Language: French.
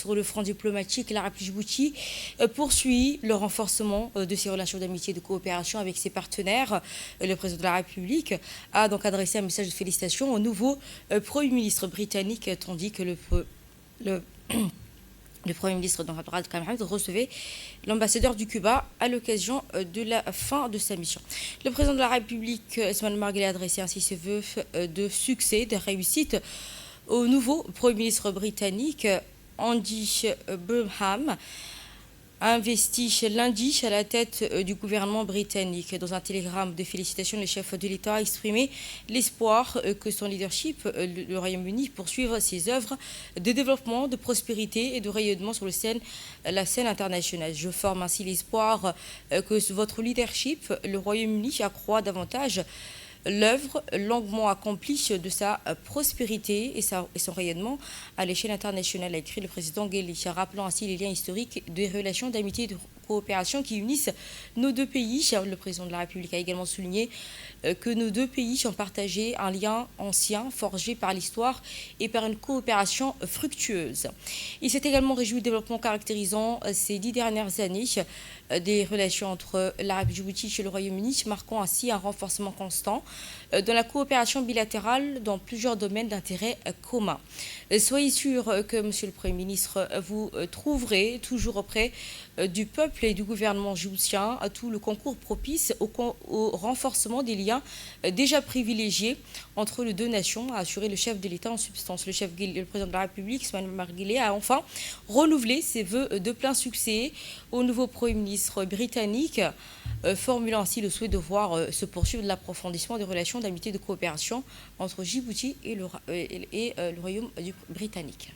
sur le front diplomatique, l'Arabie Djibouti poursuit le renforcement de ses relations d'amitié et de coopération avec ses partenaires. Le président de la République a donc adressé un message de félicitations au nouveau Premier ministre britannique, tandis que le Premier ministre Abdel Mohamed recevait l'ambassadeur du Cuba à l'occasion de la fin de sa mission. Le président de la République, Ismaël Marguerite, a adressé ainsi ses vœux de succès, de réussite au nouveau Premier ministre britannique, Andy Burnham, investi lundi à la tête du gouvernement britannique. Dans un télégramme de félicitations, le chef de l'État a exprimé l'espoir que son leadership, le Royaume-Uni, poursuive ses œuvres de développement, de prospérité et de rayonnement sur la scène internationale. Je forme ainsi l'espoir que votre leadership, le Royaume-Uni, accroît davantage l'œuvre longuement accomplie de sa prospérité et son rayonnement à l'échelle internationale, a écrit le président Gheli, rappelant ainsi les liens historiques des relations d'amitié et de coopération qui unissent nos deux pays. Le président de la République a également souligné que nos deux pays ont partagé un lien ancien forgé par l'histoire et par une coopération fructueuse. Il s'est également réjoui du développement caractérisant ces 10 dernières années des relations entre l'Arabie Djibouti et le Royaume-Uni, marquant ainsi un renforcement constant dans la coopération bilatérale dans plusieurs domaines d'intérêt commun. Soyez sûr que, Monsieur le Premier ministre, vous trouverez toujours auprès du peuple et du gouvernement djiboutien tout le concours propice au renforcement des liens déjà privilégiés entre les deux nations, a assuré le chef de l'État en substance. Le président de la République, Ismaël Marguerite, a enfin renouvelé ses vœux de plein succès au nouveau Premier ministre britannique, formulant ainsi le souhait de voir se poursuivre l'approfondissement des relations d'amitié et de coopération entre Djibouti et le Royaume britannique.